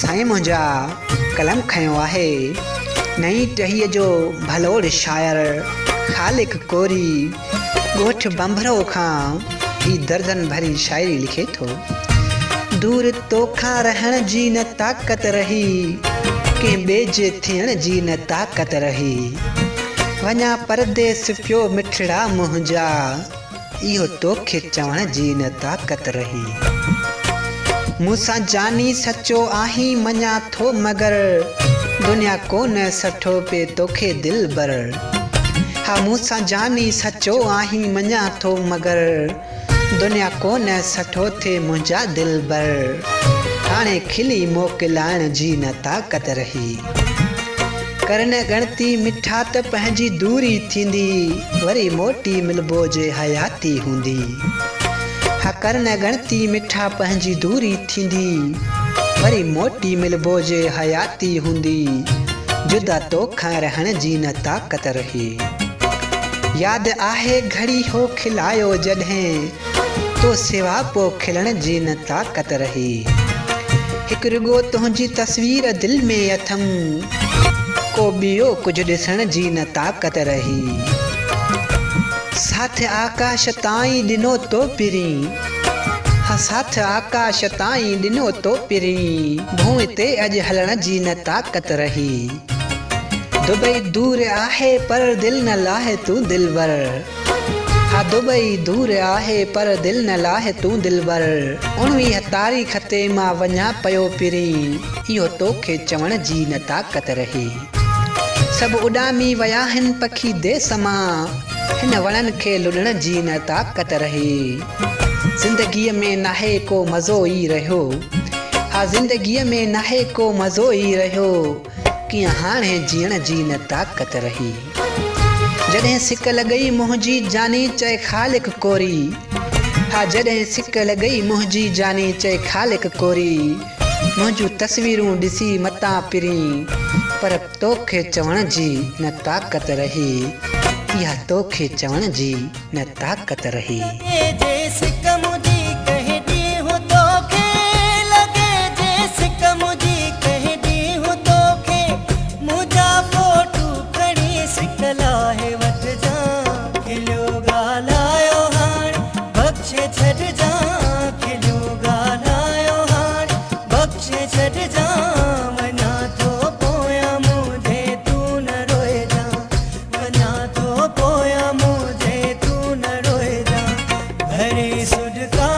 साईं मुंहिंजा कलम खयो आहे नई टहीअ जो भलोड़ शायर ख़ालिक कोरी ॻोठ बंभरो खां ही दर्जन भरी शायरी लिखे थो। दूर तोखां रहण जी न ताक़त रही, कंहिं ॿिए जे थियण जी न ताक़त रही। वञा परदेस पियो मिठड़ा मुंहिंजा, इहो तोखे चवण जी न ताक़त रही। मूंसां जानी सचो आहीं मञा थो मगर, दुनिया कोन सठो पे तोखे दिलबर। हा मूंसां जानी सचो आहीं मञा थो मगर, दुनिया कोन सठो थे मुंहिंजा दिलबर। हाणे खिली मोकिलाइण जी न ताक़त रही। करन गणती मिठा त पंहिंजी दूरी थींदी, वरी मोटी मिलबो जे हयाती हूंदी। हा करन गणती मिठा पंहिंजी दूरी थींदी, वरी मोटी मिलबो जे हयाती हूंदी। जुदा तोखां रहण जी न ताक़त रही। यादि आहे घड़ी हो खिलायो जॾहिं, तो सिवा पो खिलण जी न ताक़त रही। हिकु रुॻो तुंहिंजी तस्वीर दिलि में अथम, को ॿियो कुझु ॾिसण जी न ताक़त रही। साथ आकाश ताईं ॾिनो तो पिरी, हा साथ आकाश ताईं ॾिनो तो पिरी। भूमि ते अॼु हलण जी न ताक़त रही। दुबई दूर आहे पर दिल न लाहे तूं दिलबर। हा दुबई दूर आहे पर दिल न लाहे तूं दिलबर। 19 तारीख़ ते मां वञा पियो पिरी, इहो तोखे चवण जी न ताक़त रही। सभु उॾामी विया आहिनि पखी देस मां, हिन वणनि खे लुॾण जी न ताक़त रही। ज़िंदगीअ में नाहे को मज़ो ई रहियो, हा ज़िंदगीअ में नाहे को मज़ो ई रहियो। कीअं हाणे जीअण जी न ताक़त रही। जॾहिं सिक लॻई मुंहिंजी जानी चए ख़ालिक कोरी, हा जॾहिं सिक लॻई मुंहिंजी जानी चए ख़ालिक कोरी। मुंहिंजूं तस्वीरूं ॾिसी मतां पिरी, पर तोखे चवण जी न ताक़त रही। इहा तोखे चवण जी न ताक़त रही। सुध का